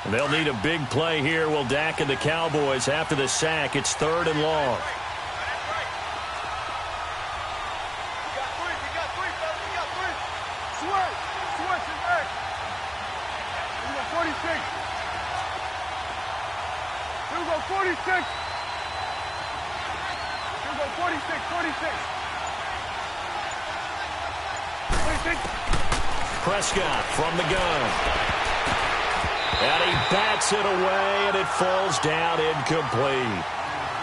And they'll need a big play here. Will Dak and the Cowboys after the sack. It's 3rd and long. Prescott from the gun. And he bats it away, and it falls down incomplete.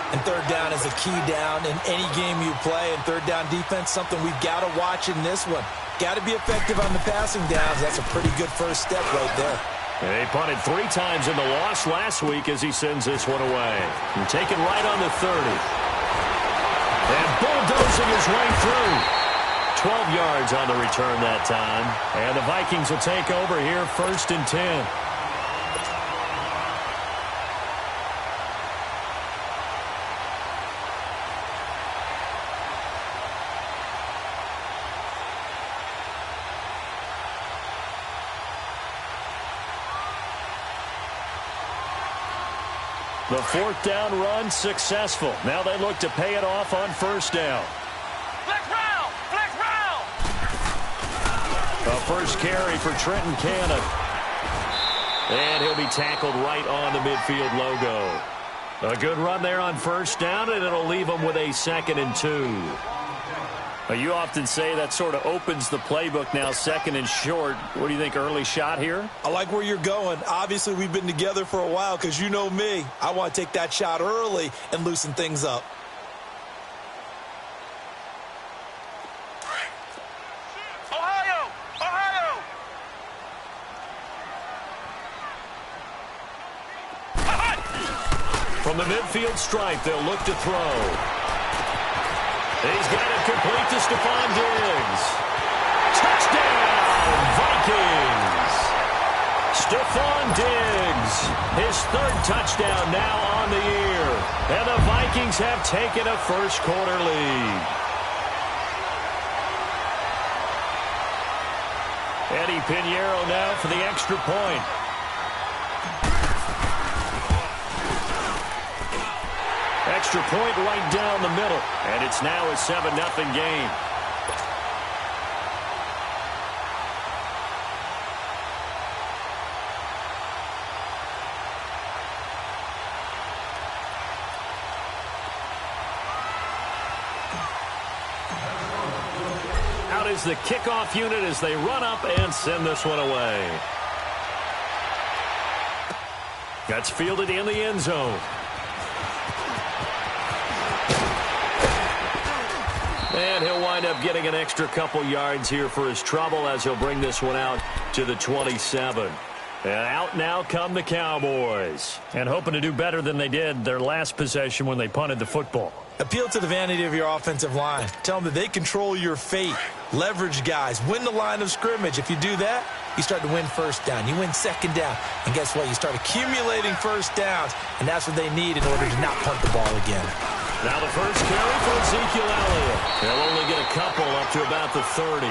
And 3rd down is a key down in any game you play. And 3rd down defense, something we've got to watch in this one. Got to be effective on the passing downs. That's a pretty good first step right there. And they punted 3 times in the loss last week as he sends this one away. And taken right on the 30. And bulldozing his way through. 12 yards on the return that time. And the Vikings will take over here 1st and 10. The 4th down run successful. Now they look to pay it off on 1st down. Flex round! Flex round! A first carry for Trenton Cannon. And he'll be tackled right on the midfield logo. A good run there on 1st down, and it'll leave them with a 2nd and 2. You often say that sort of opens the playbook now, 2nd and short. What do you think, early shot here? I like where you're going. Obviously, we've been together for a while because you know me. I want to take that shot early and loosen things up. Ohio! Ohio! From the midfield stripe, they'll look to throw. He's got it complete to Stephon Diggs. Touchdown, Vikings! Stephon Diggs, his 3rd touchdown now on the year. And the Vikings have taken a first-quarter lead. Eddie Pinheiro now for the extra point. Extra point right down the middle. And it's now a 7-0 game. Out is the kickoff unit as they run up and send this one away. That's fielded in the end zone. And he'll wind up getting an extra couple yards here for his trouble as he'll bring this one out to the 27. And out now come the Cowboys. And hoping to do better than they did their last possession when they punted the football. Appeal to the vanity of your offensive line. Tell them that they control your fate. Leverage guys. Win the line of scrimmage. If you do that, you start to win 1st down. You win 2nd down. And guess what? You start accumulating 1st downs. And that's what they need in order to not punt the ball again. Now the first carry for Ezekiel Elliott. They'll only get a couple up to about the 30.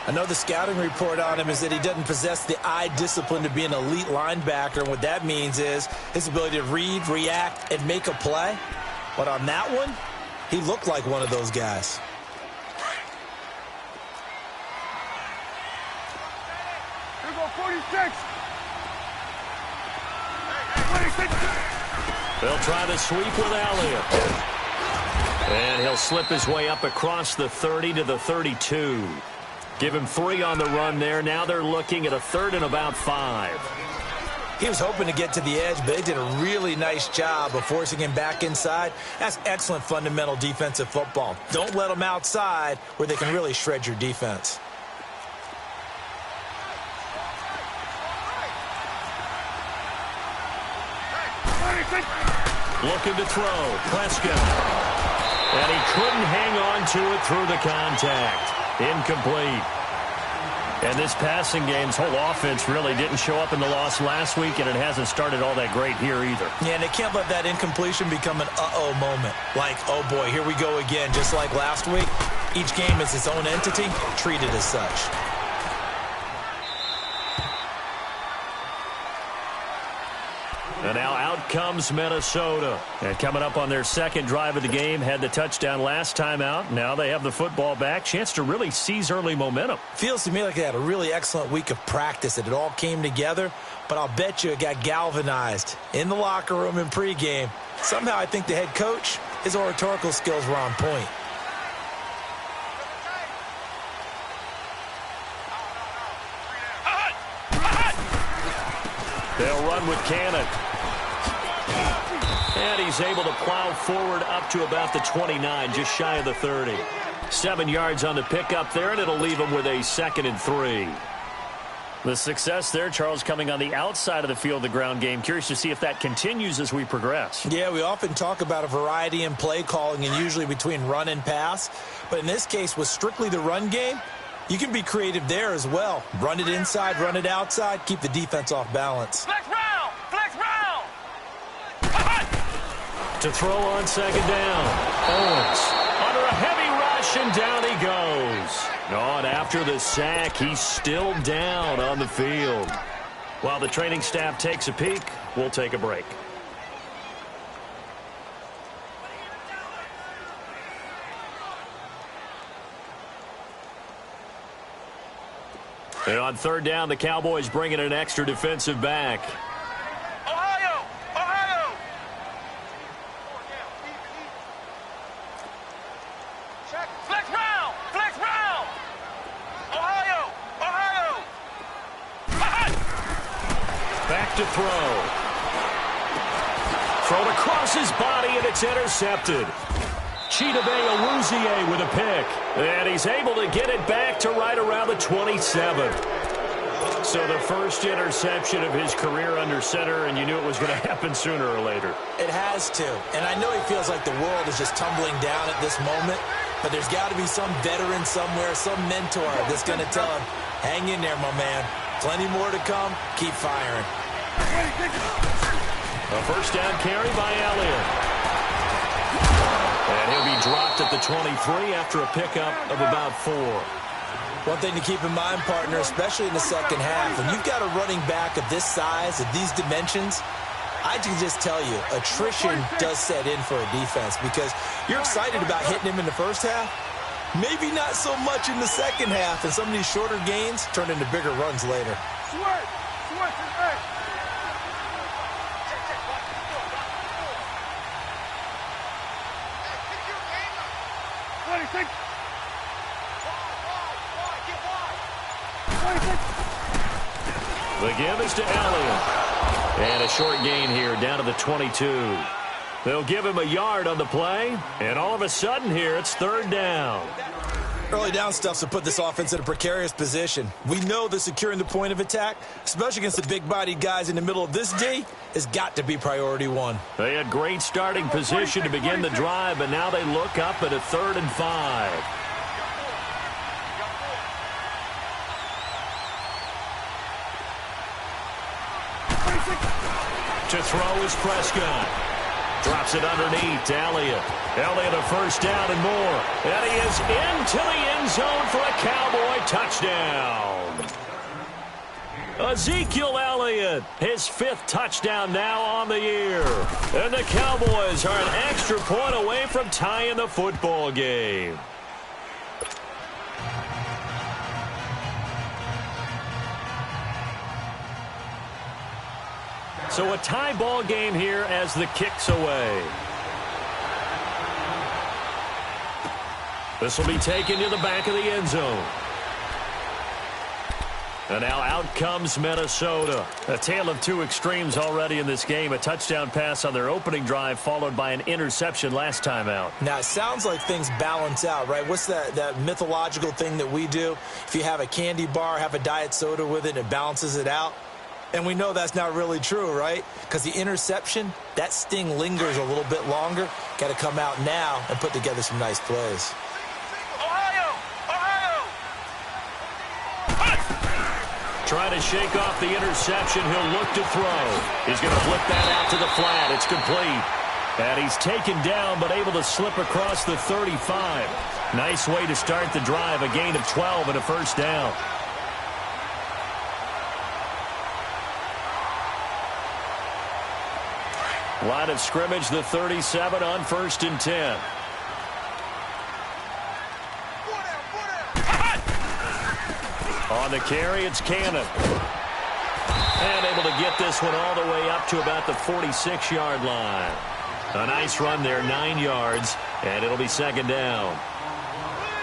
I know the scouting report on him is that he doesn't possess the eye discipline to be an elite linebacker. And what that means is his ability to read, react, and make a play. But on that one, he looked like one of those guys. Here we go, 46. They'll try to sweep with Elliott. And he'll slip his way up across the 30 to the 32. Give him 3 on the run there. Now they're looking at a 3rd and about 5. He was hoping to get to the edge, but they did a really nice job of forcing him back inside. That's excellent fundamental defensive football. Don't let them outside where they can really shred your defense. Looking to throw. Prescott. And he couldn't hang on to it through the contact. Incomplete. And this passing game's whole offense really didn't show up in the loss last week, and it hasn't started all that great here either. Yeah, and they can't let that incompletion become an uh-oh moment. Like, oh boy, here we go again, just like last week. Each game is its own entity, treated as such. And now out comes Minnesota. And coming up on their second drive of the game, had the touchdown last time out. Now they have the football back. Chance to really seize early momentum. Feels to me like they had a really excellent week of practice, that it all came together. But I'll bet you it got galvanized in the locker room in pregame. Somehow I think the head coach, his oratorical skills were on point. They'll run with Cannon. And he's able to plow forward up to about the 29, just shy of the 30. 7 yards on the pickup there, and it'll leave him with a 2nd and 3. The success there, Charles, coming on the outside of the field, the ground game. Curious to see if that continues as we progress. Yeah, we often talk about a variety in play calling and usually between run and pass. But in this case, with strictly the run game, you can be creative there as well. Run it inside, run it outside, keep the defense off balance. Flex round! Flex round! To throw on 2nd down. Owens under a heavy rush, and down he goes. Oh, and after the sack, he's still down on the field. While the training staff takes a peek, we'll take a break. And on 3rd down, the Cowboys bring in an extra defensive back. Ohio! Ohio! Check. Flex round! Flex round! Ohio! Ohio! Back to throw. Thrown across his body, and it's intercepted. Chidobe Awuzie with a pick. And he's able to get it back to right around the 27. So the first interception of his career under center, and you knew it was going to happen sooner or later. It has to. And I know he feels like the world is just tumbling down at this moment, but there's got to be some veteran somewhere, some mentor that's going to tell him, hang in there, my man. Plenty more to come. Keep firing. A first down carry by Elliott. And he'll be dropped at the 23 after a pickup of about 4. One thing to keep in mind, partner, especially in the second half, when you've got a running back of this size, of these dimensions, I can just tell you, attrition does set in for a defense because you're excited about hitting him in the first half, maybe not so much in the second half, and some of these shorter gains turn into bigger runs later. Switch! Switch! Hey! 26! The give is to Elliott. And a short gain here down to the 22. They'll give him a yard on the play. And all of a sudden here, it's 3rd down. Early down stuff's to put this offense in a precarious position. We know that securing the point of attack, especially against the big-bodied guys in the middle of this D, has got to be priority 1. They had great starting position to begin the drive, but now they look up at a 3rd and 5. To throw is Prescott. Drops it underneath to Elliott. Elliott a first down and more. And he is into the end zone for a Cowboy touchdown. Ezekiel Elliott, his 5th touchdown now on the year. And the Cowboys are an extra point away from tying the football game. So a tie ball game here as the kick's away. This will be taken to the back of the end zone. And now out comes Minnesota. A tale of 2 extremes already in this game. A touchdown pass on their opening drive followed by an interception last time out. Now, it sounds like things balance out, right? What's that mythological thing that we do? If you have a candy bar, have a diet soda with it, it balances it out. And we know that's not really true, right? Because the interception, that sting lingers a little bit longer. Got to come out now and put together some nice plays. Ohio! Ohio! Trying to shake off the interception. He'll look to throw. He's going to flip that out to the flat. It's complete. And he's taken down but able to slip across the 35. Nice way to start the drive. A gain of 12 and a first down. Line of scrimmage, the 37 on 1st and 10. On the carry, it's Cannon. And able to get this one all the way up to about the 46-yard line. A nice run there, 9 yards, and it'll be 2nd down.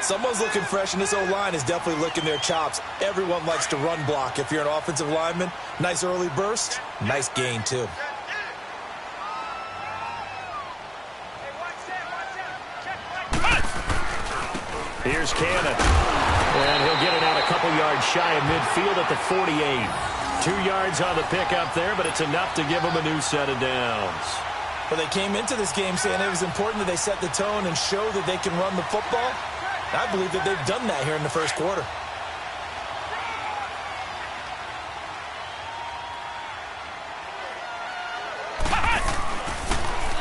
Someone's looking fresh, and this O-line is definitely licking their chops. Everyone likes to run block. If you're an offensive lineman, nice early burst, nice gain, too. Here's Cannon. And he'll get it out a couple yards shy of midfield at the 48. 2 yards on the pickup there, but it's enough to give them a new set of downs. Well, they came into this game saying it was important that they set the tone and show that they can run the football. I believe that they've done that here in the first quarter.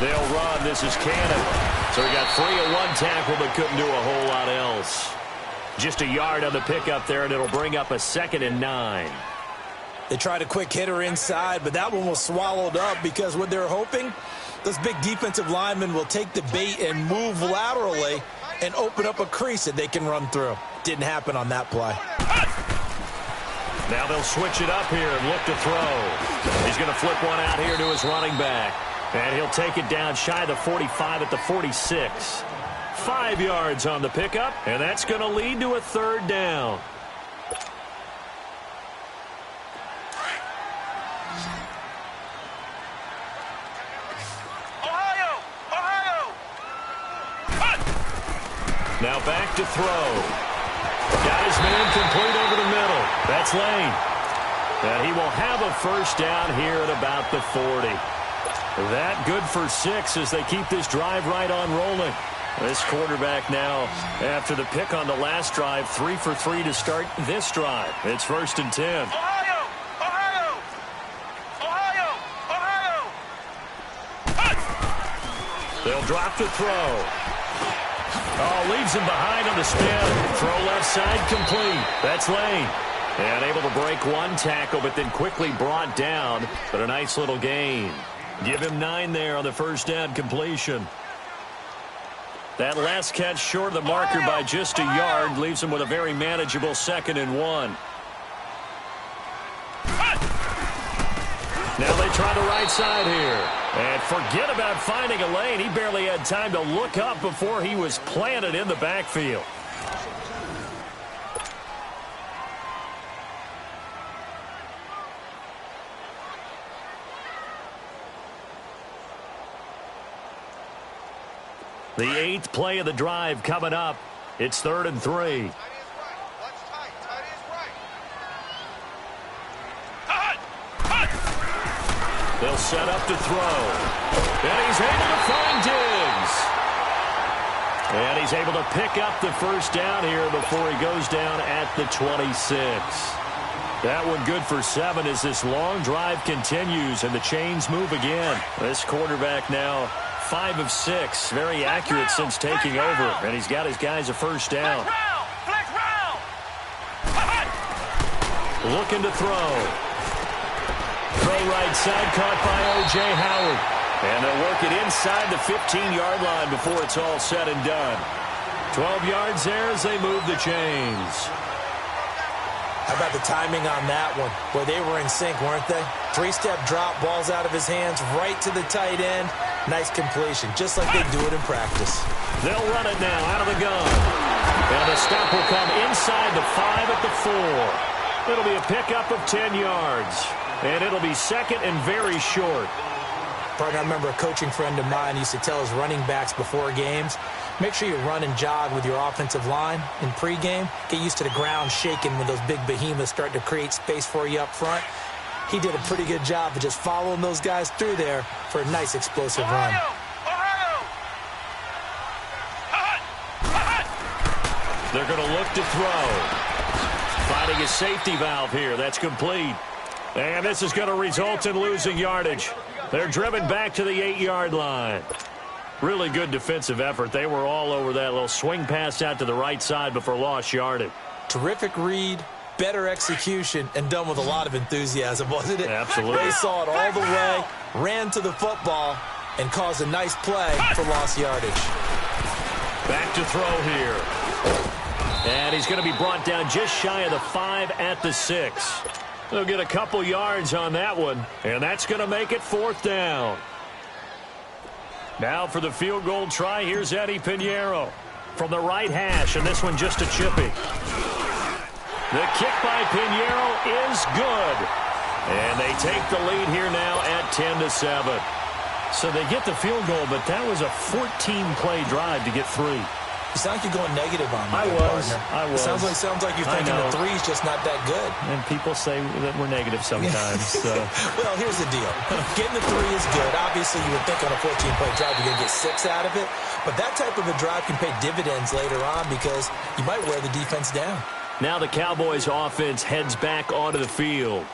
They'll run. This is Cannon. So he got free of one tackle but couldn't do a whole lot else. Just a yard on the pickup there, and it'll bring up a 2nd and 9. They tried a quick hitter inside, but that one was swallowed up because what they're hoping, those big defensive linemen will take the bait and move laterally and open up a crease that they can run through. Didn't happen on that play. Now they'll switch it up here and look to throw. He's going to flip one out here to his running back. And he'll take it down shy of the 45 at the 46. 5 yards on the pickup, and that's going to lead to a 3rd down. Now back to throw. Got his man complete over the middle. That's Lane. And he will have a 1st down here at about the 40. That good for 6 as they keep this drive right on rolling. This quarterback now, after the pick on the last drive, 3 for 3 to start this drive. It's 1st and 10. Ohio! Ohio! Ohio! Ohio! They'll drop to throw. Oh, leaves him behind on the spin. Throw left side complete. That's Lane. And able to break one tackle, but then quickly brought down. But a nice little gain. Give him 9 there on the 1st down completion. That last catch short of the marker by just a yard leaves him with a very manageable 2nd and 1. Now they try the right side here. And forget about finding a lane. He barely had time to look up before he was planted in the backfield. The 8th play of the drive coming up. It's 3rd and 3. They'll set up to throw. And he's able to find Diggs. And he's able to pick up the 1st down here before he goes down at the 26. That one good for 7 as this long drive continues and the chains move again. This quarterback now 5 of 6. Very accurate since taking over. And he's got his guys a 1st down. Looking to throw. Throw right side caught by O.J. Howard. And they'll work it inside the 15-yard line before it's all said and done. 12 yards there as they move the chains. How about the timing on that one? Boy, they were in sync, weren't they? 3-step drop, balls out of his hands, right to the tight end. Nice completion, just like they do it in practice. They'll run it now out of the gun. And the stop will come inside the 5 at the 4. It'll be a pickup of 10 yards. And it'll be 2nd and very short. Partner, I remember a coaching friend of mine used to tell his running backs before games, make sure you run and jog with your offensive line in pregame. Get used to the ground shaking when those big behemoths start to create space for you up front. He did a pretty good job of just following those guys through there for a nice explosive run. They're going to look to throw. Finding a safety valve here. That's complete. And this is going to result in losing yardage. They're driven back to the 8-yard line. Really good defensive effort. They were all over that little swing pass out to the right side before lost yardage. Terrific read, better execution and done with a lot of enthusiasm, wasn't it? Absolutely. They saw it all the way, ran to the football, and caused a nice play for lost yardage. Back to throw here. And he's going to be brought down just shy of the 5 at the 6. They'll get a couple yards on that one, and that's going to make it 4th down. Now for the field goal try, here's Eddie Pinheiro from the right hash, and this one just a chippy. The kick by Pinheiro is good. And they take the lead here now at 10-7. So they get the field goal, but that was a 14-play drive to get 3. You sound like you're going negative on me. I was. Sounds like you're thinking the 3's just not that good. And people say that we're negative sometimes. So. Well, here's the deal. Getting the 3 is good. Obviously, you would think on a 14-play drive you're going to get 6 out of it. But that type of a drive can pay dividends later on because you might wear the defense down. Now the Cowboys offense heads back onto the field.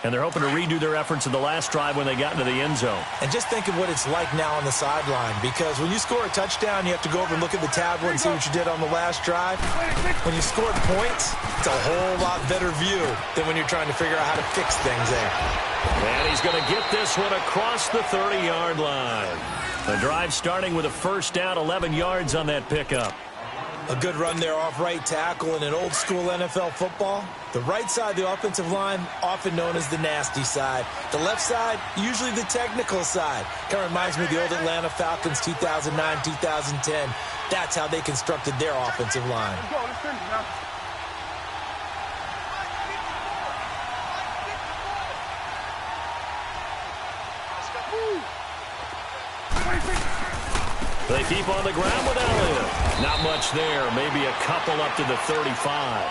And they're hoping to redo their efforts in the last drive when they got into the end zone. And just think of what it's like now on the sideline, because when you score a touchdown, you have to go over and look at the tablet and see what you did on the last drive. When you score points, it's a whole lot better view than when you're trying to figure out how to fix things there. And he's going to get this one across the 30-yard line. The drive starting with a first down, 11 yards on that pickup. A good run there off right tackle in an old-school NFL football. The right side of the offensive line, often known as the nasty side. The left side, usually the technical side. Kind of reminds me of the old Atlanta Falcons 2009, 2010. That's how they constructed their offensive line. They keep on the ground with Elliott. Not much there. Maybe a couple up to the 35.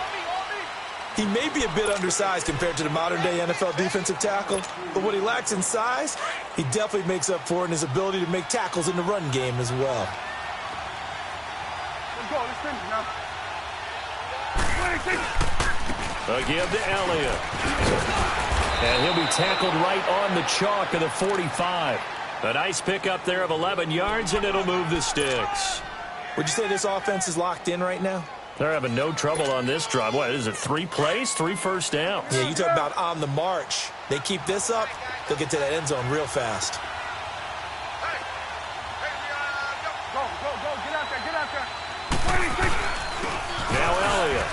He may be a bit undersized compared to the modern-day NFL defensive tackle, but what he lacks in size, he definitely makes up for in his ability to make tackles in the run game as well. Again to Elliott. And he'll be tackled right on the chalk of the 45. A nice pickup there of 11 yards, and it'll move the sticks. Would you say this offense is locked in right now? They're having no trouble on this drive. What is it, 3 plays, 3 first downs? Yeah, you talk about on the march. They keep this up, they'll get to that end zone real fast. Go, get out there. Now Elliott.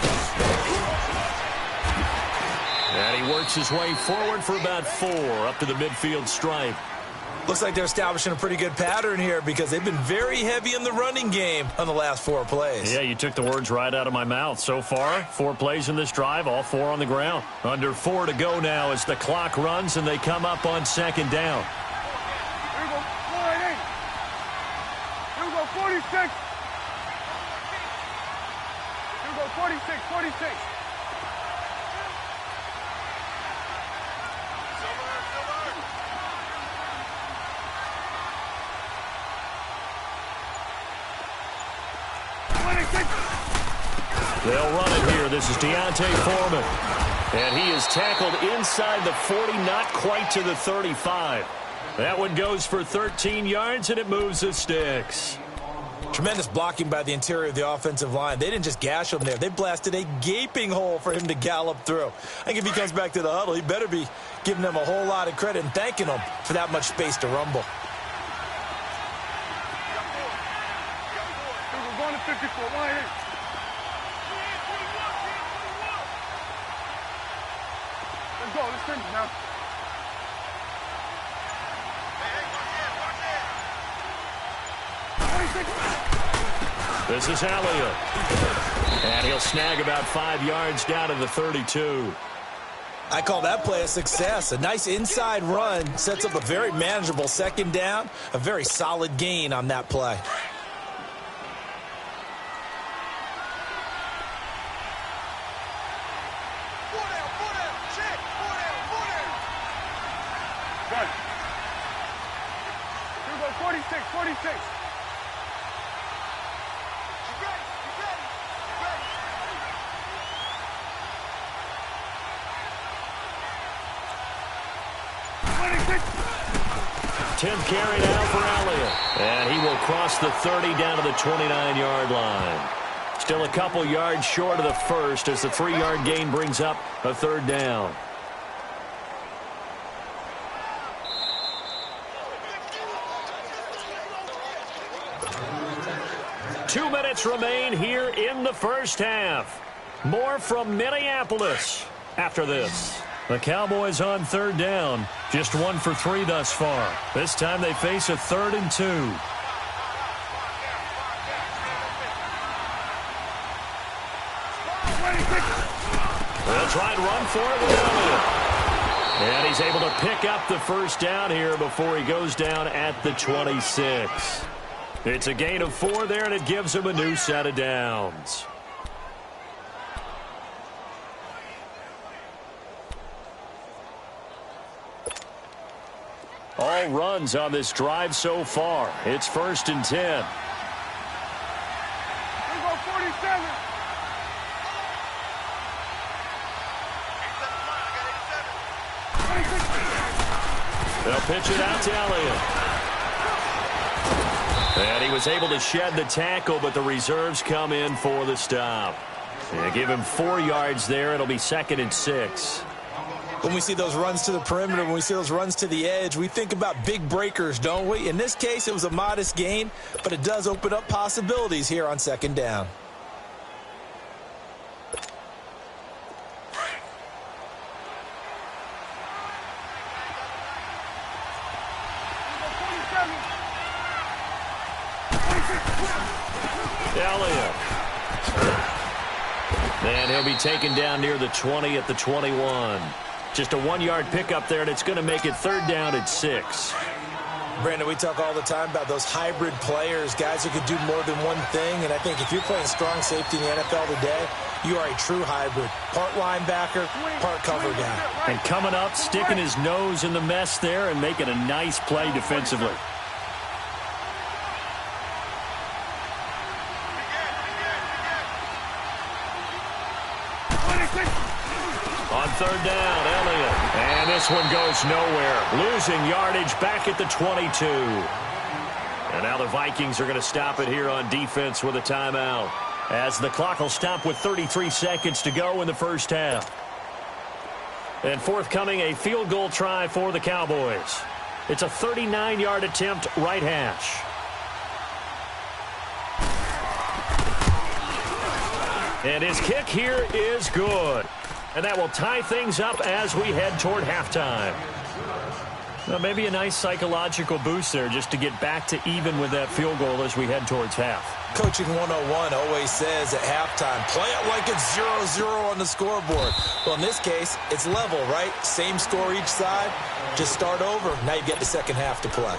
And he works his way forward for about 4 up to the midfield stripe. Looks like they're establishing a pretty good pattern here because they've been very heavy in the running game on the last 4 plays. Yeah, you took the words right out of my mouth. So far, 4 plays in this drive, all 4 on the ground. Under 4 to go now as the clock runs and they come up on second down. Here we go, 48. Here we go, 46. Here we go, 46. They'll run it here. This is Deontay Foreman. And he is tackled inside the 40, not quite to the 35. That one goes for 13 yards, and it moves the sticks. Tremendous blocking by the interior of the offensive line. They didn't just gash him there. They blasted a gaping hole for him to gallop through. I think if he comes back to the huddle, he better be giving them a whole lot of credit and thanking them for that much space to rumble. We're going to 54. Let's finish now. This is Elliott. And he'll snag about 5 yards down to the 32. I call that play a success. A nice inside run sets up a very manageable second down. A very solid gain on that play. Good. Here we go, 46. Tenth carry now for Elliott. And he will cross the 30 down to the 29-yard line. Still a couple yards short of the first as the 3-yard gain brings up a 3rd down. Two minutes remain here in the first half. More from Minneapolis after this. The Cowboys on 3rd down. Just 1 for 3 thus far. This time they face a 3rd and 2. They'll try and run for it with Elliott. And he's able to pick up the first down here before he goes down at the 26. It's a gain of 4 there, and it gives him a new set of downs. All runs on this drive so far. It's 1st and 10. Here we go, 47. They'll pitch it out to Elliott. And he was able to shed the tackle, but the reserves come in for the stop. And give him 4 yards there. It'll be 2nd and 6. When we see those runs to the perimeter, when we see those runs to the edge, we think about big breakers, don't we? In this case, it was a modest gain, but it does open up possibilities here on 2nd down. Elliott. And he'll be taken down near the 20 at the 21. Just a 1-yard pickup there, and it's going to make it 3rd down at 6. Brandon, we talk all the time about those hybrid players, guys who can do more than one thing, and I think if you're playing strong safety in the NFL today, you are a true hybrid. Part linebacker, part cover guy. And coming up, sticking his nose in the mess there and making a nice play defensively. On 3rd down, Elliott. And this one goes nowhere. Losing yardage back at the 22. And now the Vikings are going to stop it here on defense with a timeout, as the clock will stop with 33 seconds to go in the first half. And forthcoming, a field goal try for the Cowboys. It's a 39-yard attempt, right hash. And his kick here is good. And that will tie things up as we head toward halftime. Well, maybe a nice psychological boost there just to get back to even with that field goal as we head towards half. Coaching 101 always says at halftime, play it like it's 0-0 on the scoreboard. Well, in this case, it's level, right? Same score each side. Just start over. Now you get the second half to play.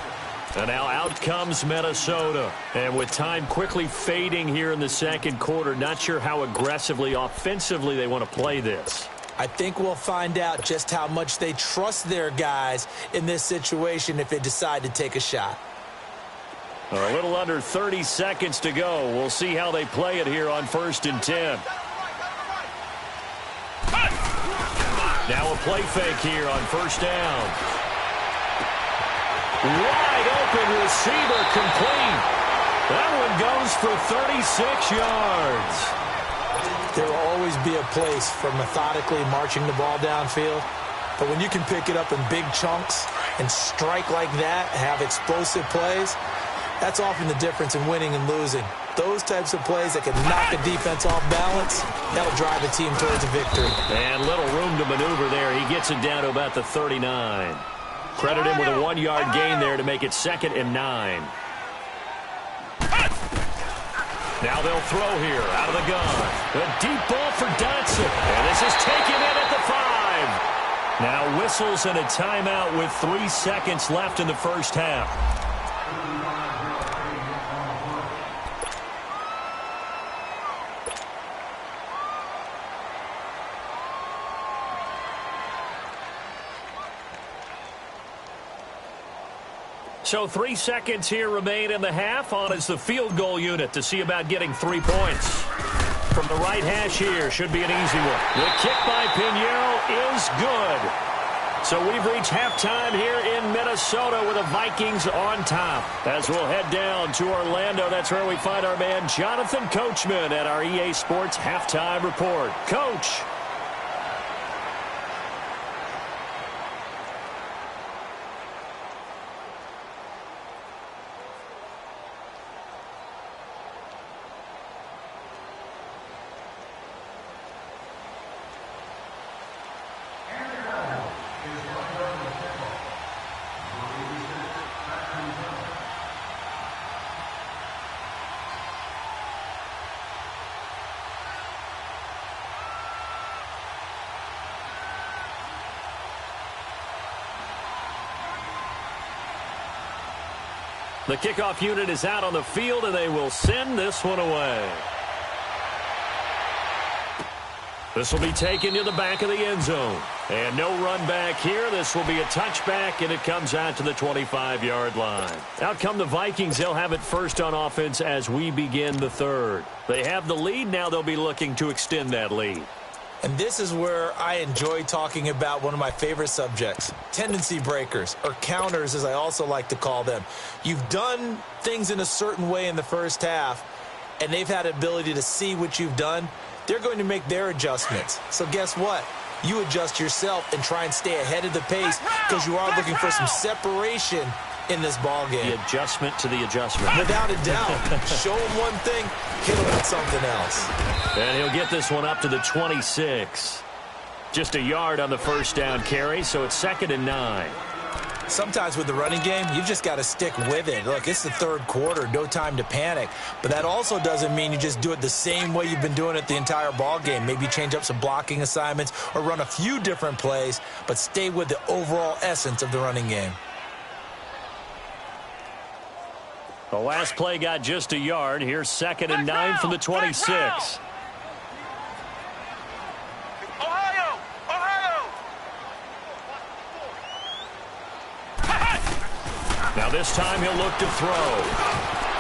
And now out comes Minnesota. And with time quickly fading here in the second quarter, not sure how aggressively, offensively they want to play this. I think we'll find out just how much they trust their guys in this situation if they decide to take a shot. A little under 30 seconds to go. We'll see how they play it here on 1st and 10. Now a play fake here on 1st down. Wide open receiver, complete. That one goes for 36 yards. There will always be a place for methodically marching the ball downfield. But when you can pick it up in big chunks and strike like that, have explosive plays, that's often the difference in winning and losing. Those types of plays that can knock a defense off balance, that'll drive a team towards a victory. And little room to maneuver there. He gets it down to about the 39. Credit him with a 1-yard gain there to make it 2nd and 9. Now they'll throw here out of the gun. A deep ball for Dotson. And this is taken in at the 5. Now whistles and a timeout with 3 seconds left in the first half. So 3 seconds here remain in the half. On is the field goal unit to see about getting 3 points. From the right hash here, should be an easy one. The kick by Pinheiro is good. So we've reached halftime here in Minnesota with the Vikings on top. As we'll head down to Orlando, that's where we find our man Jonathan Coachman at our EA Sports Halftime Report. Coach. The kickoff unit is out on the field, and they will send this one away. This will be taken to the back of the end zone. And no run back here. This will be a touchback, and it comes out to the 25-yard line. Out come the Vikings. They'll have it first on offense as we begin the third. They have the lead. Now they'll be looking to extend that lead. And this is where I enjoy talking about one of my favorite subjects, tendency breakers, or counters as I also like to call them. You've done things in a certain way in the first half, and they've had the ability to see what you've done. They're going to make their adjustments. So guess what? You adjust yourself and try and stay ahead of the pace because you are looking for some separation in this ball game. The adjustment to the adjustment. Without a doubt. Show him one thing, hit him with something else. And he'll get this one up to the 26. Just a yard on the first down carry, so it's 2nd and 9. Sometimes with the running game, you've just got to stick with it. Look, it's the third quarter, no time to panic. But that also doesn't mean you just do it the same way you've been doing it the entire ball game. Maybe change up some blocking assignments or run a few different plays, but stay with the overall essence of the running game. The last play got just a yard. Here's 2nd and 9 from the 26. Now this time he'll look to throw.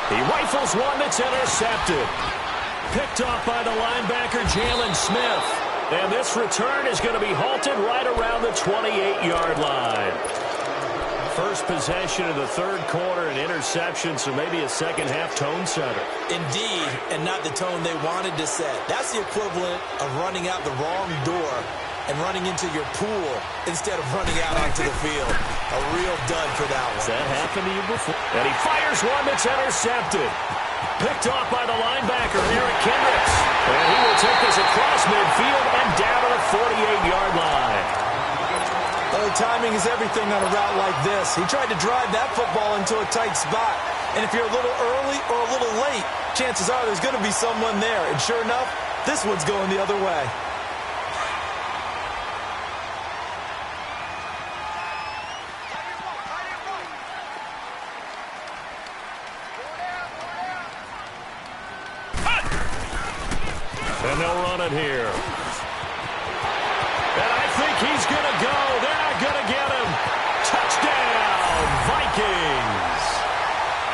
He rifles one that's intercepted. Picked off by the linebacker, Jalen Smith. And this return is going to be halted right around the 28-yard line. First possession of the third quarter, an interception, so maybe a second-half tone setter. Indeed, and not the tone they wanted to set. That's the equivalent of running out the wrong door and running into your pool instead of running out onto the field. A real dud for that one. Has that happened to you before? And he fires one that's intercepted. Picked off by the linebacker, Eric Kendricks. And he will take this across midfield and down to the 48-yard line. Well, timing is everything on a route like this. He tried to drive that football into a tight spot. And if you're a little early or a little late, chances are there's going to be someone there. And sure enough, this one's going the other way. And they'll run it here. And I think he's going to go. They're not going to get him. Touchdown, Vikings.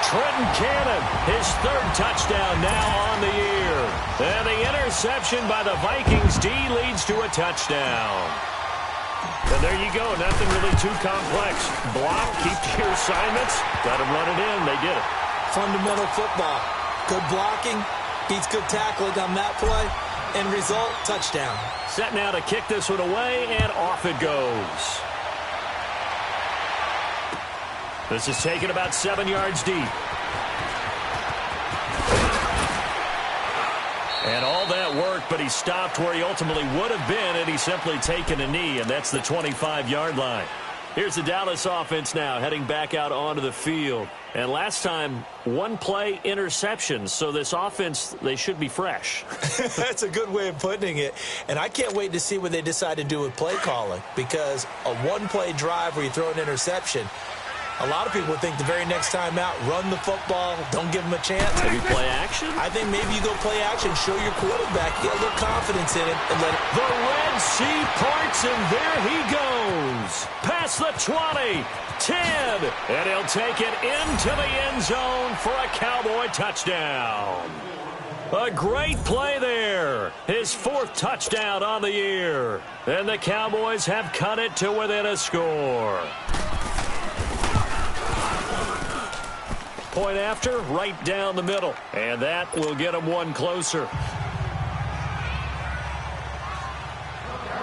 Trenton Cannon, his third touchdown now on the year. And the interception by the Vikings D leads to a touchdown. And there you go. Nothing really too complex. Block, keep to your assignments. Let them run it in. They did it. Fundamental football. Good blocking. Beats good tackling on that play. End result, touchdown. Set now to kick this one away, and off it goes. This is taken about 7 yards deep. And all that work, but he stopped where he ultimately would have been had he simply taken a knee, and that's the 25-yard line. Here's the Dallas offense now heading back out onto the field. And last time, one play interception. So this offense, they should be fresh. That's a good way of putting it. And I can't wait to see what they decide to do with play calling. Because a one-play drive where you throw an interception, a lot of people would think the very next time out, run the football, don't give them a chance. Maybe play action? I think maybe you go play action, show your quarterback, get a little confidence in him, and let it. The Red Sea parts, and there he goes. Past the 20, 10, and he'll take it into the end zone for a Cowboy touchdown. A great play there. His 4th touchdown on the year. And the Cowboys have cut it to within a score. Point after, right down the middle. And that will get them one closer.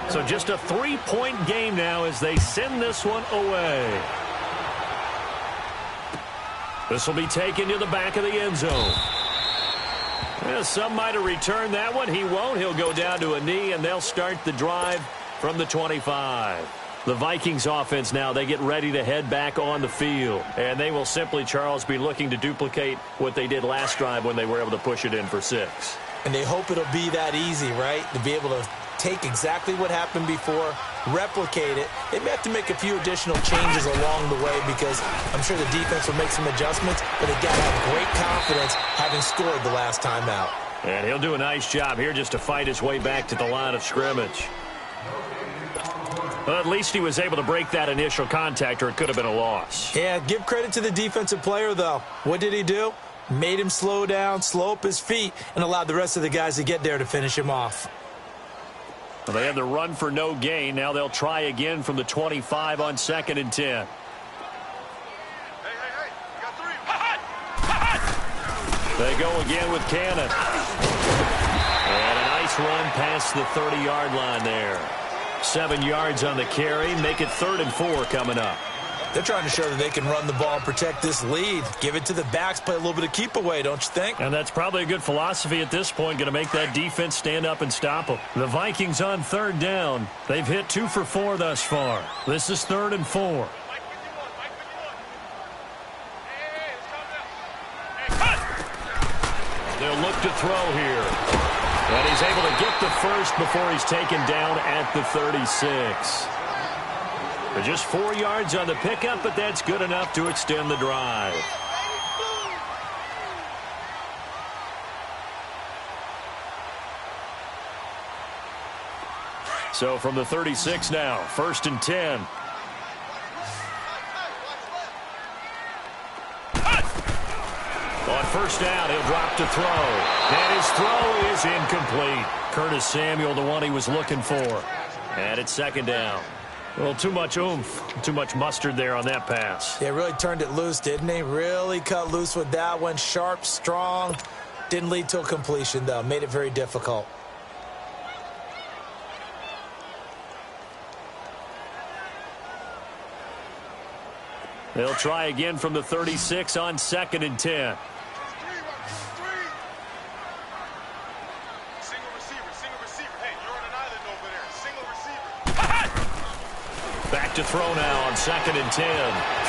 So just a 3-point game now as they send this one away. This will be taken to the back of the end zone. Yeah, some might have returned that one. He won't. He'll go down to a knee, and they'll start the drive from the 25. The Vikings offense now, they get ready to head back on the field. And they will simply, Charles, be looking to duplicate what they did last drive when they were able to push it in for 6. And they hope it'll be that easy, right? To be able to take exactly what happened before, replicate it. They may have to make a few additional changes along the way because I'm sure the defense will make some adjustments, but they've got to have great confidence having scored the last time out. And he'll do a nice job here just to fight his way back to the line of scrimmage. Well, at least he was able to break that initial contact, or it could have been a loss. Yeah, give credit to the defensive player, though. What did he do? Made him slow down, slow up his feet, and allowed the rest of the guys to get there to finish him off. Well, they had the run for no gain. Now they'll try again from the 25 on 2nd and 10. Hey, you got 3. They go again with Cannon. And a nice run past the 30-yard line there. 7 yards on the carry. Make it 3rd and 4 coming up. They're trying to show that they can run the ball and protect this lead. Give it to the backs, play a little bit of keep away, don't you think? And that's probably a good philosophy at this point, going to make that defense stand up and stop them. The Vikings on 3rd down. They've hit 2 for 4 thus far. This is 3rd and 4. They'll look to throw here. And he's able to get the first before he's taken down at the 36. Just 4 yards on the pickup, but that's good enough to extend the drive. So from the 36 now, 1st and 10. On 1st down, he'll drop to throw. And his throw is incomplete. Curtis Samuel, the one he was looking for. And it's 2nd down. Well, too much oomph, too much mustard there on that pass. Yeah, really turned it loose, didn't he? Really cut loose with that one. Sharp, strong. Didn't lead to a completion, though. Made it very difficult. They'll try again from the 36 on 2nd and 10. Back to throw now on 2nd and 10.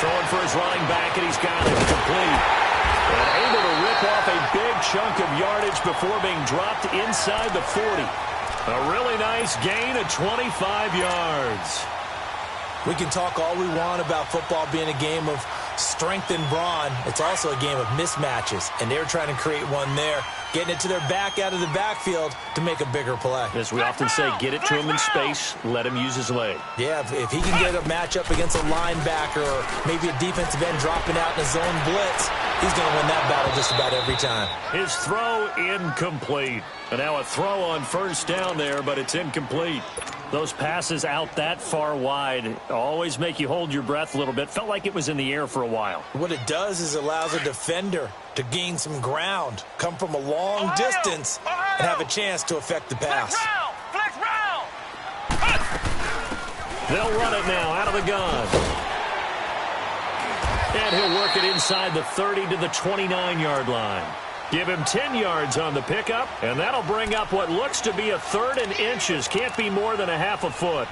Throwing for his running back, and he's got it complete. And able to rip off a big chunk of yardage before being dropped inside the 40. A really nice gain of 25 yards. We can talk all we want about football being a game of strength and brawn. It's also a game of mismatches, and they're trying to create one there, getting it to their back out of the backfield to make a bigger play. As we often say, get it to him in space, let him use his leg. Yeah, if he can get a matchup against a linebacker or maybe a defensive end dropping out in a zone blitz, he's going to win that battle just about every time. His throw incomplete. And now a throw on 1st down there, but it's incomplete. Those passes out that far wide always make you hold your breath a little bit. Felt like it was in the air for a while. What it does is it allows a defender to gain some ground, come from a long distance, and have a chance to affect the pass. Flex round. They'll run it now out of the gun. And he'll work it inside the 30 to the 29-yard line. Give him 10 yards on the pickup, and that'll bring up what looks to be a 3rd and inches. Can't be more than a half a foot.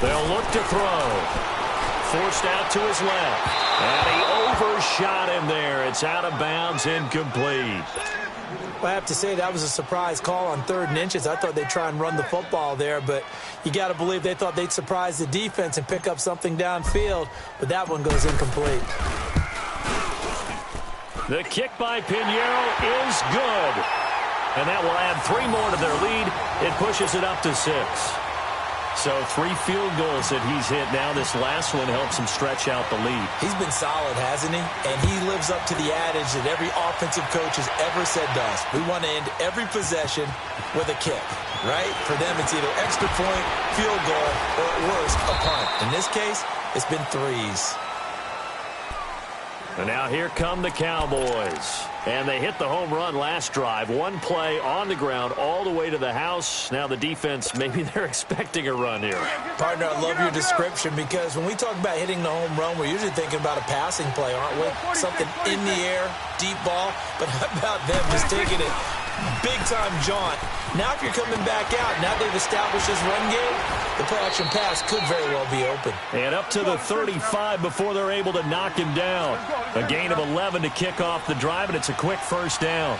They'll look to throw. Forced out to his left. And he overshot him there. It's out of bounds, incomplete. Well, I have to say that was a surprise call on 3rd and inches. I thought they'd try and run the football there, but you got to believe they thought they'd surprise the defense and pick up something downfield, but that one goes incomplete. The kick by Pinheiro is good, and that will add 3 more to their lead. It pushes it up to 6. So 3 field goals that he's hit now. This last one helps him stretch out the lead. He's been solid, hasn't he? And he lives up to the adage that every offensive coach has ever said to us. We want to end every possession with a kick, right? For them, it's either extra point, field goal, or at worst, a punt. In this case, it's been 3s. And now here come the Cowboys. And they hit the home run last drive. 1 play on the ground all the way to the house. Now the defense, maybe they're expecting a run here. Partner, I love your description because when we talk about hitting the home run, we're usually thinking about a passing play, aren't we? Something in the air, deep ball. But how about them just taking it big-time jaunt? Now if you're coming back out, now they've established this run game, the play-action pass could very well be open. And up to the 35 before they're able to knock him down. A gain of 11 to kick off the drive, and it's a quick first down.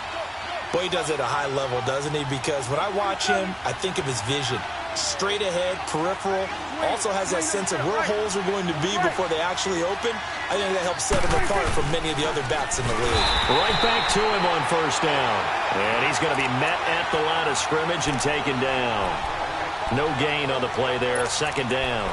Boy, he does it at a high level, doesn't he? Because when I watch him, I think of his vision. Straight ahead, peripheral, also has that sense of where holes are going to be before they actually open. I think that helps set him apart from many of the other bats in the league. Right back to him on first down. And he's going to be met at the line of scrimmage and taken down. No gain on the play there, 2nd down.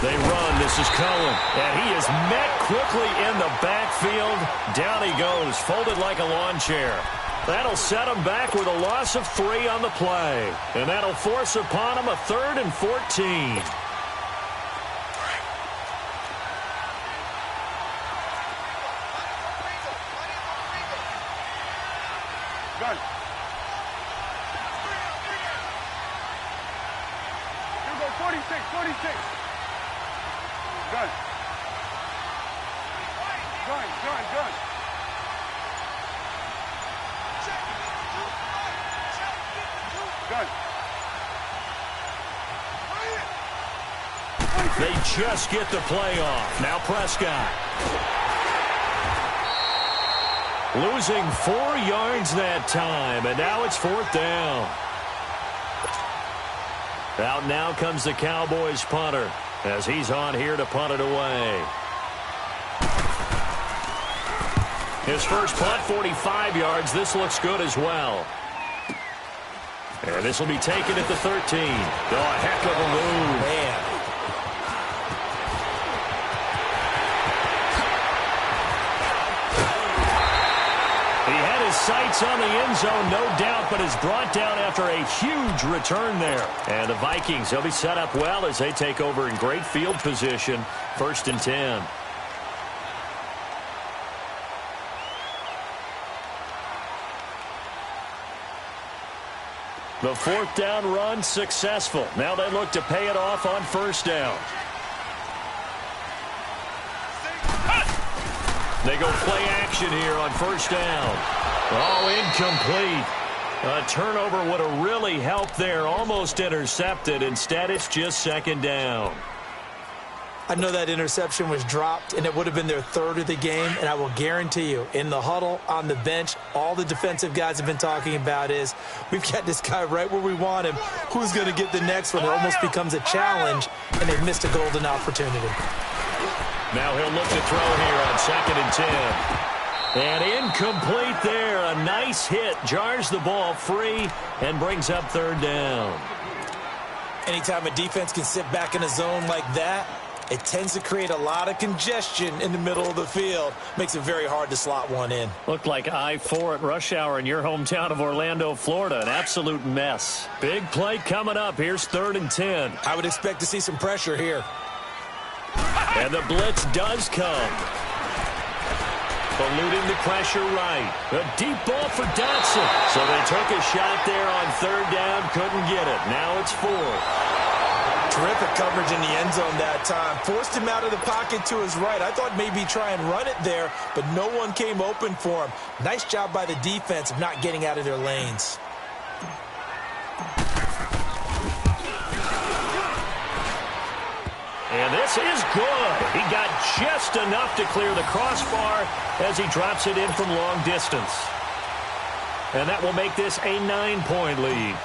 They run. This is Cohen. And he is met quickly in the backfield. Down he goes, folded like a lawn chair. That'll set him back with a loss of 3 on the play. And that'll force upon him a 3rd and 14. Gun. You go 46, 46. Gun. Gun. Gun. They just get the play off. Now Prescott. Losing 4 yards that time, and now it's 4th down. Out now comes the Cowboys punter as he's on here to punt it away. His first punt, 45 yards. This looks good as well. And this will be taken at the 13. Oh, a heck of a move. Man. He had his sights on the end zone, no doubt, but is brought down after a huge return there. And the Vikings, they'll be set up well as they take over in great field position. 1st and 10. The 4th down run successful. Now they look to pay it off on 1st down. They go play action here on 1st down. Oh, incomplete. A turnover would have really helped there. Almost intercepted. Instead, it's just 2nd down. I know that interception was dropped, and it would have been their 3rd of the game, and I will guarantee you, in the huddle, on the bench, all the defensive guys have been talking about is, we've got this guy right where we want him. Who's going to get the next one? It almost becomes a challenge, and they've missed a golden opportunity. Now he'll look to throw here on 2nd and 10. And incomplete there. A nice hit. Jars the ball free and brings up 3rd down. Anytime a defense can sit back in a zone like that, it tends to create a lot of congestion in the middle of the field. Makes it very hard to slot one in. Looked like I-4 at rush hour in your hometown of Orlando, Florida. An absolute mess. Big play coming up. Here's 3rd and 10. I would expect to see some pressure here. And the blitz does come. Eluding the pressure right. A deep ball for Dotson. So they took a shot there on 3rd down. Couldn't get it. Now it's 4th. Terrific coverage in the end zone that time. Forced him out of the pocket to his right. I thought maybe try and run it there, but no one came open for him. Nice job by the defense of not getting out of their lanes. And this is good. He got just enough to clear the crossbar as he drops it in from long distance. And that will make this a 9-point lead.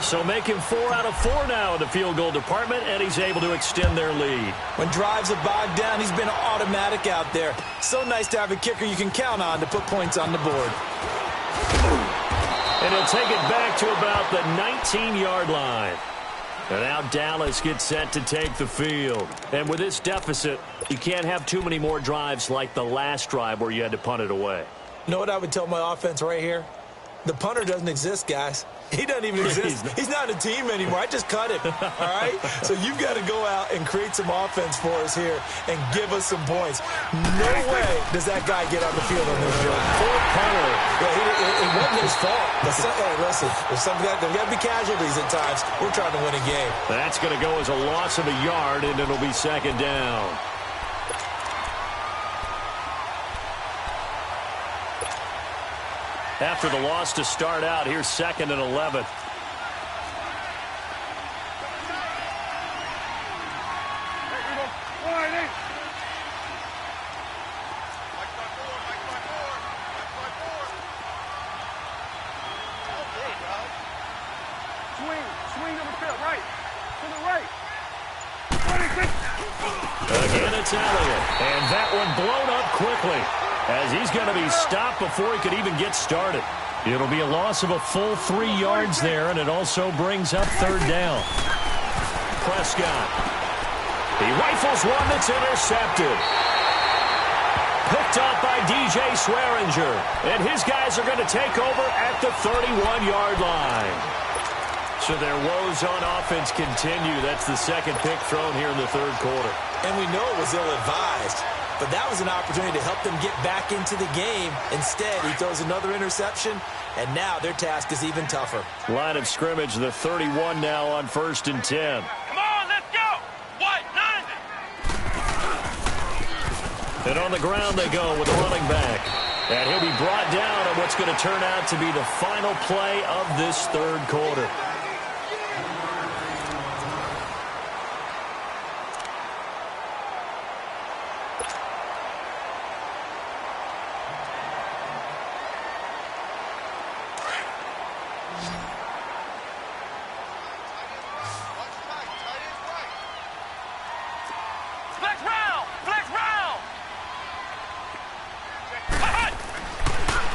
So making 4 out of 4 now in the field goal department, and he's able to extend their lead. When drives are bogged down, he's been automatic out there. So nice to have a kicker you can count on to put points on the board. And he'll take it back to about the 19-yard line. And now Dallas gets set to take the field. And with this deficit, you can't have too many more drives like the last drive where you had to punt it away. You know what I would tell my offense right here? The punter doesn't exist, guys. He doesn't even exist. He's not a team anymore. I just cut him, all right? So you've got to go out and create some offense for us here and give us some points. No way does that guy get on the field on this drive. Poor punter. Yeah, it wasn't his fault. But hey, listen, there's got to be casualties at times. We're trying to win a game. That's going to go as a loss of a yard, and it'll be second down. After the loss to start out, here's 2nd and 11. Swing to the field, right. To the right. Again, it's Elliott. And that one blown up quickly, as he's going to be stopped before he could even get started. It'll be a loss of a full 3 yards there, and it also brings up 3rd down. Prescott. He rifles one that's intercepted. Picked up by DJ Swearinger. And his guys are going to take over at the 31-yard line. So their woes on offense continue. That's the 2nd pick thrown here in the 3rd quarter. And we know it was ill-advised. But that was an opportunity to help them get back into the game. Instead, he throws another interception, and now their task is even tougher. Line of scrimmage, the 31 now on 1st and 10. Come on, let's go. What? 90. And on the ground they go with the running back. And he'll be brought down on what's going to turn out to be the final play of this 3rd quarter.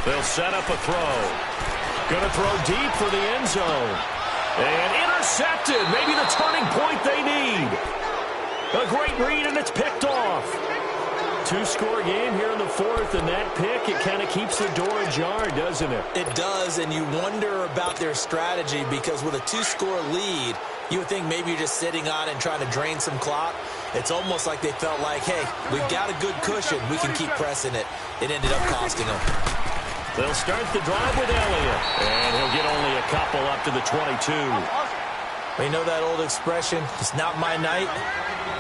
They'll set up a throw. Going to throw deep for the end zone. And intercepted. Maybe the turning point they need. A great read, and it's picked off. 2-score game here in the 4th, and that pick, it kind of keeps the door ajar, doesn't it? It does, and you wonder about their strategy because with a 2-score lead, you would think maybe you're just sitting on it and trying to drain some clock. It's almost like they felt like, hey, we've got a good cushion. We can keep pressing it. It ended up costing them. They'll start the drive with Elliott, and he'll get only a couple up to the 22. Well, you know that old expression, it's not my night?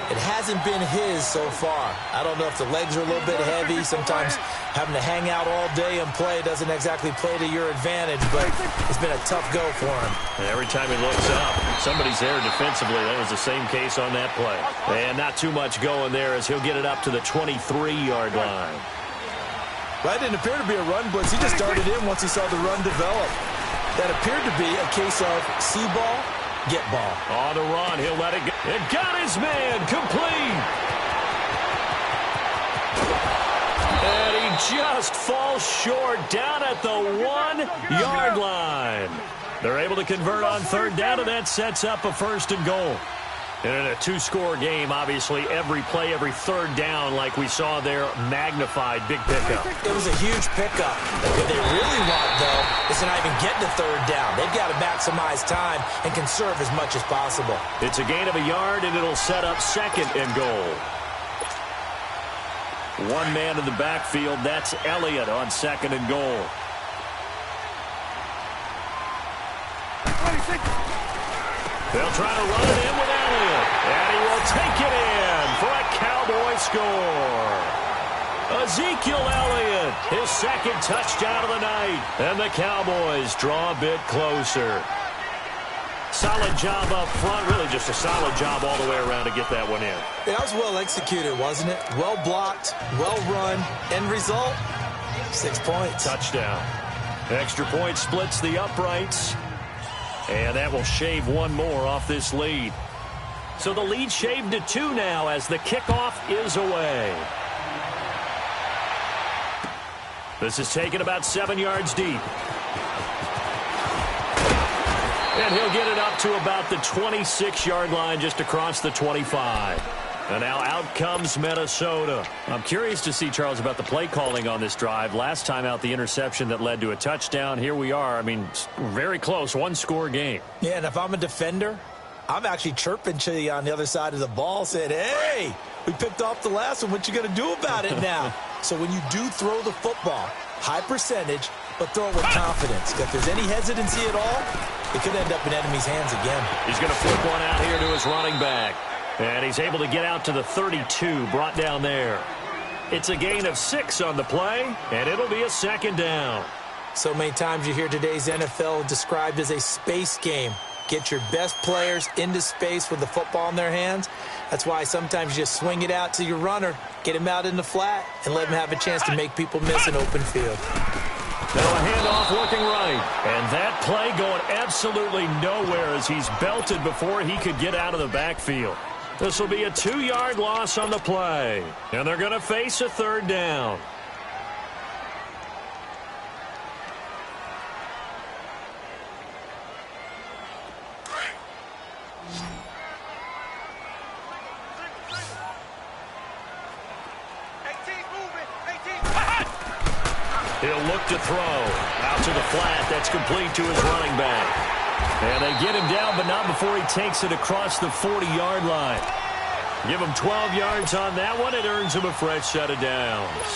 It hasn't been his so far. I don't know if the legs are a little bit heavy. Sometimes having to hang out all day and play doesn't exactly play to your advantage, but it's been a tough go for him. And every time he looks up, somebody's there defensively. That was the same case on that play. And not too much going there as he'll get it up to the 23-yard line. Well, that didn't appear to be a run blitz. He just started in once he saw the run develop. That appeared to be a case of see ball, get ball. On the run, he'll let it go. It got his man complete. And he just falls short down at the 1-yard line. They're able to convert on 3rd down, and that sets up a 1st and goal. And in a 2-score game, obviously, every play, every 3rd down, like we saw there, magnified, big pickup. It was a huge pickup. What they really want, though, is to not even get to 3rd down. They've got to maximize time and conserve as much as possible. It's a gain of a yard, and it'll set up 2nd and goal. One man in the backfield, that's Elliott on 2nd and goal. 26. They'll try to run it in with Elliott. take it in for a Cowboy score. Ezekiel Elliott, his second touchdown of the night. And the Cowboys draw a bit closer. Solid job up front. Really just a solid job all the way around to get that one in. That was well executed, wasn't it? Well blocked, well run. End result, 6 points. Touchdown. Extra point splits the uprights. And that will shave one more off this lead. So the lead shaved to 2 now as the kickoff is away. This is taken about 7 yards deep. And he'll get it up to about the 26-yard line, just across the 25. And now out comes Minnesota. I'm curious to see, Charles, about the play calling on this drive. Last time out, the interception that led to a touchdown. Here we are. I mean, very close, one-score game. Yeah, and if I'm a defender, I'm actually chirping to you on the other side of the ball, saying, hey, we picked off the last one. What you going to do about it now? So when you do throw the football, high percentage, but throw it with confidence. If there's any hesitancy at all, it could end up in enemy's hands again. He's going to flip one out here to his running back. And he's able to get out to the 32, brought down there. It's a gain of 6 on the play, and it'll be a second down. So many times you hear today's NFL described as a space game. Get your best players into space with the football in their hands. That's why sometimes you just swing it out to your runner, get him out in the flat, and let him have a chance to make people miss an open field. Now a handoff looking right. And that play going absolutely nowhere as he's belted before he could get out of the backfield. This will be a 2-yard loss on the play. And they're going to face a third down. He'll look to throw. Out to the flat. That's complete to his running back. And they get him down, but not before he takes it across the 40-yard line. Give him 12 yards on that one. It earns him a fresh set of downs.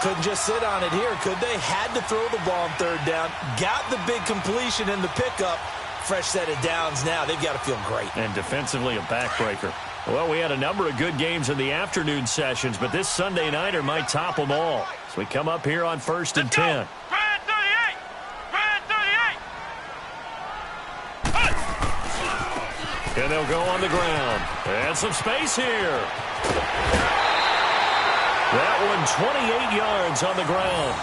Couldn't just sit on it here, could they? Had to throw the ball on third down. Got the big completion in the pickup. Fresh set of downs now. They've got to feel great. And defensively, a backbreaker. Well, we had a number of good games in the afternoon sessions, but this Sunday nighter might top them all. So we come up here on 1st and 10. And they'll go on the ground. And some space here. That one 28 yards on the ground.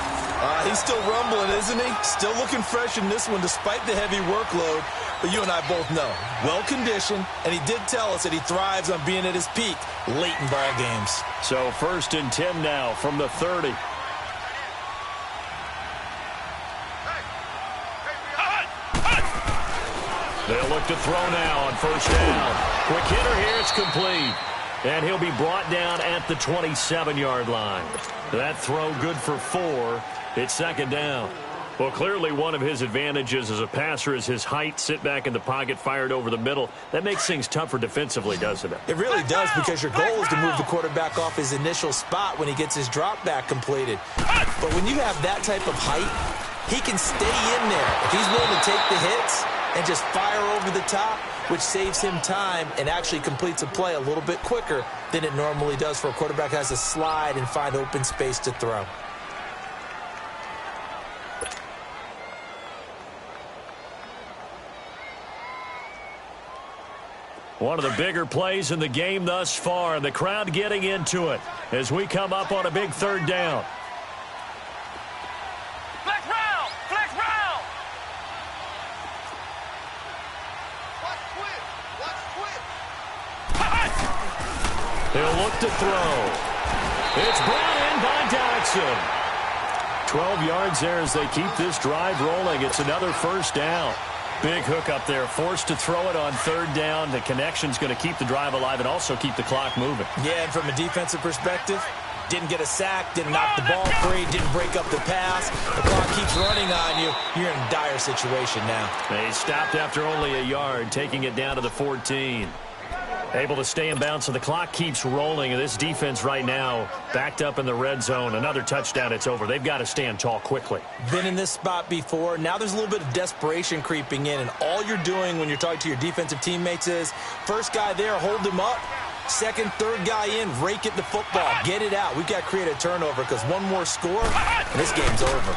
He's still rumbling, isn't he? Still looking fresh in this one despite the heavy workload. But you and I both know, well-conditioned, and he did tell us that he thrives on being at his peak late in ball games. So 1st and 10 now from the 30. They'll look to throw now on 1st down. Quick hitter here, it's complete. And he'll be brought down at the 27-yard line. That throw good for 4. It's 2nd down. Well, clearly one of his advantages as a passer is his height. Sit back in the pocket, fired over the middle. That makes things tougher defensively, doesn't it? It really does, because your goal is to move the quarterback off his initial spot when he gets his drop back completed. But when you have that type of height, he can stay in there. If he's willing to take the hits and just fire over the top, which saves him time and actually completes a play a little bit quicker than it normally does for a quarterback who has to slide and find open space to throw. One of the bigger plays in the game thus far, and the crowd getting into it as we come up on a big 3rd down. Flex round! Flex round! Watch quick! Watch quick! He'll look to throw. It's brought in by Dodson. 12 yards there as they keep this drive rolling. It's another 1st down. Big hook up there, forced to throw it on 3rd down. The connection's going to keep the drive alive and also keep the clock moving. Yeah, and from a defensive perspective, didn't get a sack, didn't knock the ball free, didn't break up the pass. The clock keeps running on you. You're in a dire situation now. They stopped after only a yard, taking it down to the 14. Able to stay in bounds, so the clock keeps rolling. And this defense right now backed up in the red zone. Another touchdown, it's over. They've got to stand tall quickly. Been in this spot before. Now there's a little bit of desperation creeping in, and all you're doing when you're talking to your defensive teammates is, first guy there, hold him up, Second, third guy in, rake at the football. Get it out. We've got to create a turnover because one more score, and this game's over.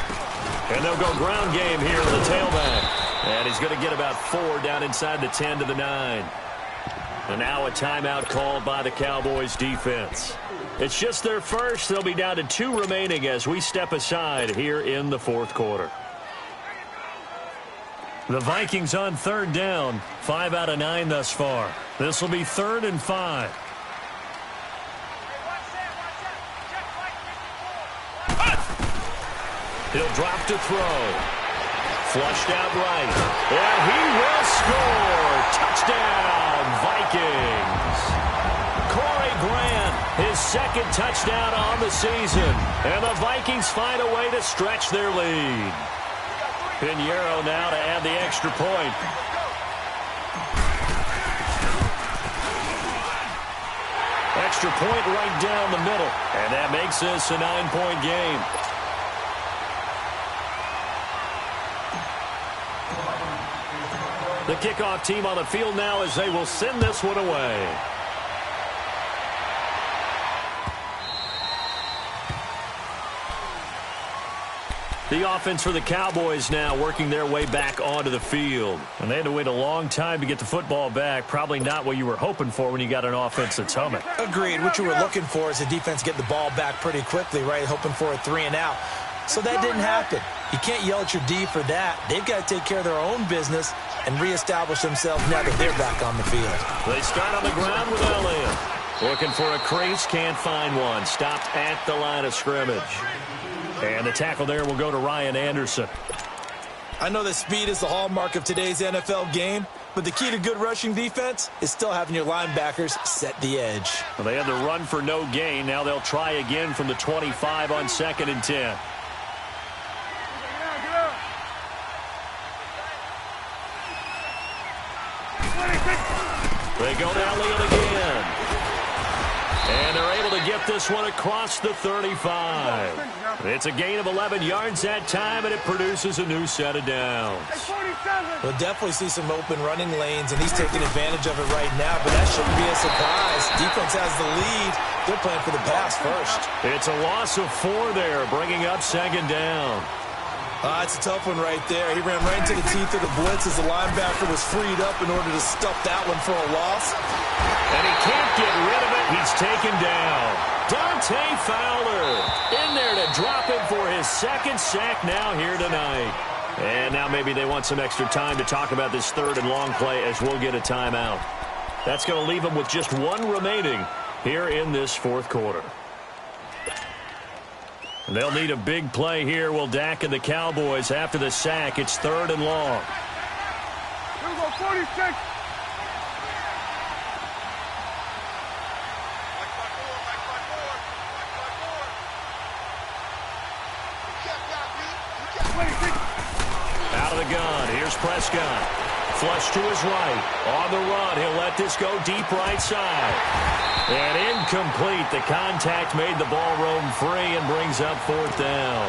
And they'll go ground game here with the tailback. And he's going to get about 4 down inside the 10 to the 9. And now a timeout called by the Cowboys defense. It's just their first. They'll be down to 2 remaining as we step aside here in the fourth quarter. The Vikings on third down, 5 out of 9 thus far. This will be 3rd and 5. He'll drop to throw. Flushed out right. And he will score. Touchdown, Vikings. Corey Grant, his 2nd touchdown on the season. And the Vikings find a way to stretch their lead. Pinheiro now to add the extra point. Extra point right down the middle. And that makes this a 9-point game. The kickoff team on the field now as they will send this one away. The offense for the Cowboys now working their way back onto the field. And they had to wait a long time to get the football back. Probably not what you were hoping for when you got an offense that's humming. Agreed. What you were looking for is the defense get the ball back pretty quickly, right? Hoping for a 3 and out. So that didn't happen. You can't yell at your D for that. They've got to take care of their own business and reestablish themselves now that they're back on the field. They start on the ground with Elliott. Looking for a crease, can't find one. Stopped at the line of scrimmage. And the tackle there will go to Ryan Anderson. I know that speed is the hallmark of today's NFL game, but the key to good rushing defense is still having your linebackers set the edge. Well, they had the run for no gain. Now they'll try again from the 25 on 2nd and 10. They go to Elliott again. And they're able to get this one across the 35. It's a gain of 11 yards that time, and it produces a new set of downs. We'll definitely see some open running lanes, and he's taking advantage of it right now, but that shouldn't be a surprise. Defense has the lead. They're playing for the pass first. It's a loss of 4 there, bringing up 2nd down. It's a tough one right there. He ran right into the teeth of the blitz as the linebacker was freed up in order to stuff that one for a loss. And he can't get rid of it. He's taken down. Dante Fowler in there to drop him for his 2nd sack now here tonight. And now maybe they want some extra time to talk about this 3rd and long play as we'll get a timeout. That's going to leave them with just 1 remaining here in this 4th quarter. They'll need a big play here. Will Dak and the Cowboys after the sack. It's 3rd and long. Here we go, 46. Out of the gun. Here's Prescott. Flush to his right. On the run. He'll let this go deep right side. And incomplete. The contact made the ball roam free and brings up 4th down.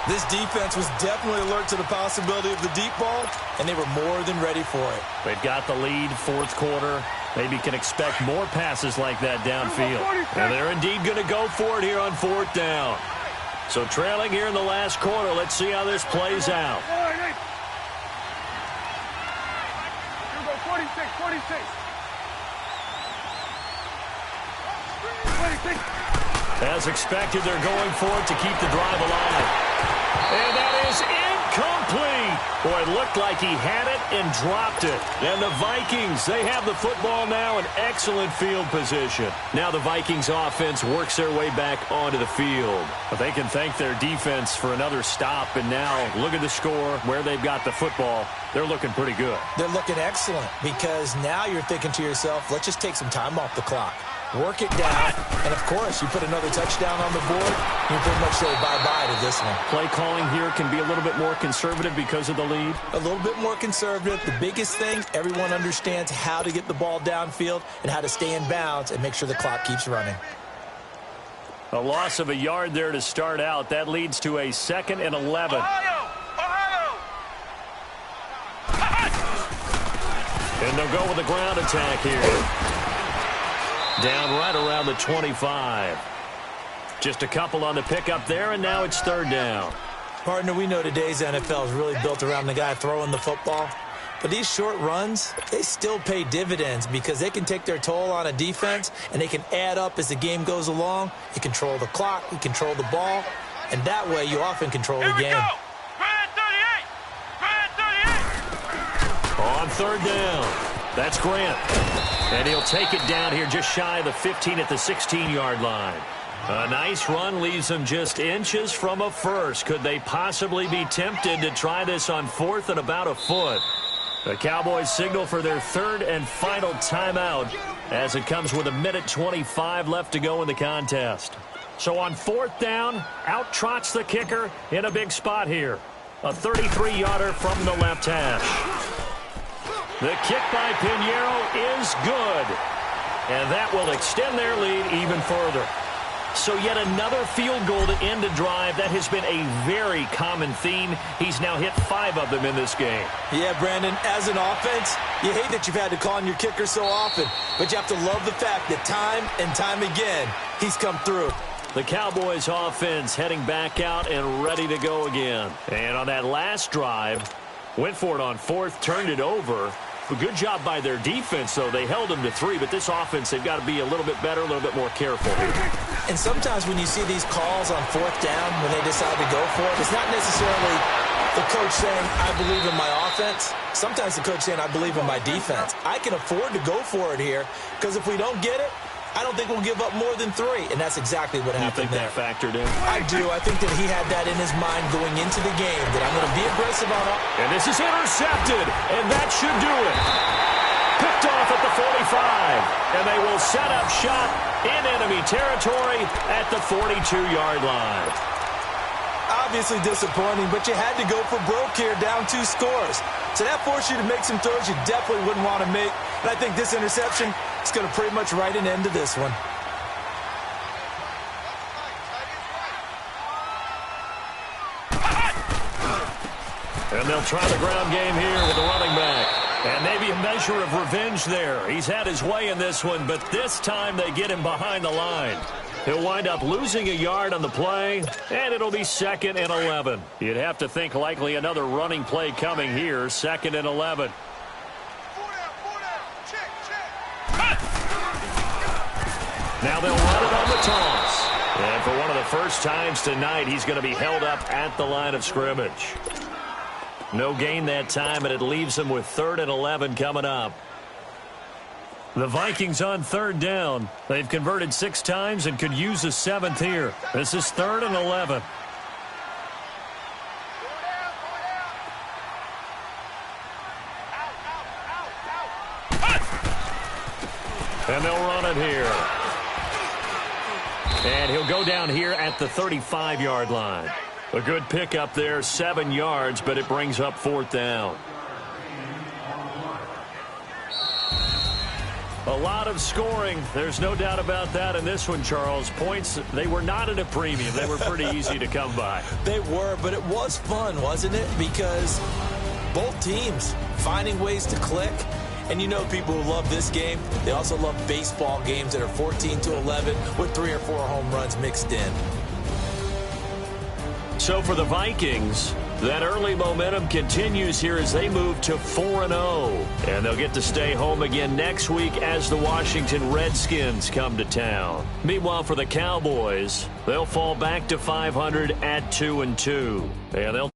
This defense was definitely alert to the possibility of the deep ball, and they were more than ready for it. They've got the lead, 4th quarter. Maybe can expect more passes like that downfield. And they're indeed going to go for it here on 4th down. So trailing here in the last quarter. Let's see how this plays out. Here we go, 46, 46. As expected, they're going for it to keep the drive alive. And that is incomplete. Boy, it looked like he had it and dropped it. And the Vikings, they have the football now in excellent field position. Now the Vikings offense works their way back onto the field. But they can thank their defense for another stop. And now look at the score, where they've got the football. They're looking pretty good. They're looking excellent because now you're thinking to yourself, let's just take some time off the clock. Work it down, and of course, you put another touchdown on the board, you pretty much say bye-bye to this one. Play calling here can be a little bit more conservative because of the lead. A little bit more conservative. The biggest thing, everyone understands how to get the ball downfield and how to stay in bounds and make sure the clock keeps running. A loss of a yard there to start out. That leads to a 2nd and 11. And they'll go with the ground attack here. Down right around the 25. Just a couple on the pickup there, and now it's third down. Partner, we know today's NFL is really built around the guy throwing the football. But these short runs, they still pay dividends because they can take their toll on a defense, and they can add up as the game goes along. You control the clock, you control the ball, and that way you often control the game. On third down, that's Grant. And he'll take it down here just shy of the 15 at the 16-yard line. A nice run leaves them just inches from a first. Could they possibly be tempted to try this on fourth and about a foot? The Cowboys signal for their third and final timeout as it comes with 1:25 left to go in the contest. So on fourth down, out trots the kicker in a big spot here. A 33-yarder from the left hash. The kick by Pinheiro is good. And that will extend their lead even further. So yet another field goal to end a drive. That has been a very common theme. He's now hit 5 of them in this game. Yeah, Brandon, as an offense, you hate that you've had to call on your kicker so often. But you have to love the fact that time and time again, he's come through. The Cowboys offense heading back out and ready to go again. And on that last drive, went for it on fourth, turned it over. A good job by their defense, though. They held them to 3, but this offense, they've got to be a little bit better, a little bit more careful here. And sometimes when you see these calls on fourth down, when they decide to go for it, it's not necessarily the coach saying, I believe in my offense. Sometimes the coach saying, I believe in my defense. I can afford to go for it here, because if we don't get it, I don't think we'll give up more than 3, and that's exactly what happened there. You think that factored in? I do. I think that he had that in his mind going into the game, that I'm going to be aggressive on it. And this is intercepted, and that should do it. Picked off at the 45, and they will set up shop in enemy territory at the 42-yard line. Obviously disappointing, but you had to go for broke here, down 2 scores. So that forced you to make some throws you definitely wouldn't want to make. And I think this interception is going to pretty much write an end to this one. And they'll try the ground game here with the running back. And maybe a measure of revenge there. He's had his way in this one, but this time they get him behind the line. He'll wind up losing a yard on the play, and it'll be 2nd and 11. You'd have to think likely another running play coming here, 2nd and 11. Now they'll run it on the toss. And for one of the first times tonight, he's going to be held up at the line of scrimmage. No gain that time, and it leaves him with 3rd and 11 coming up. The Vikings on third down. They've converted 6 times and could use a 7th here. This is 3rd and 11. And they'll run it here. And he'll go down here at the 35-yard line. A good pickup there, 7 yards, but it brings up 4th down. A lot of scoring. There's no doubt about that in this one, Charles. Points, they were not at a premium. They were pretty easy to come by. They were, but it was fun, wasn't it? Because both teams finding ways to click. And you know people who love this game, they also love baseball games that are 14-11 with 3 or 4 home runs mixed in. So for the Vikings, that early momentum continues here as they move to 4-0. And they'll get to stay home again next week as the Washington Redskins come to town. Meanwhile, for the Cowboys, they'll fall back to 500 at 2-2. And they'll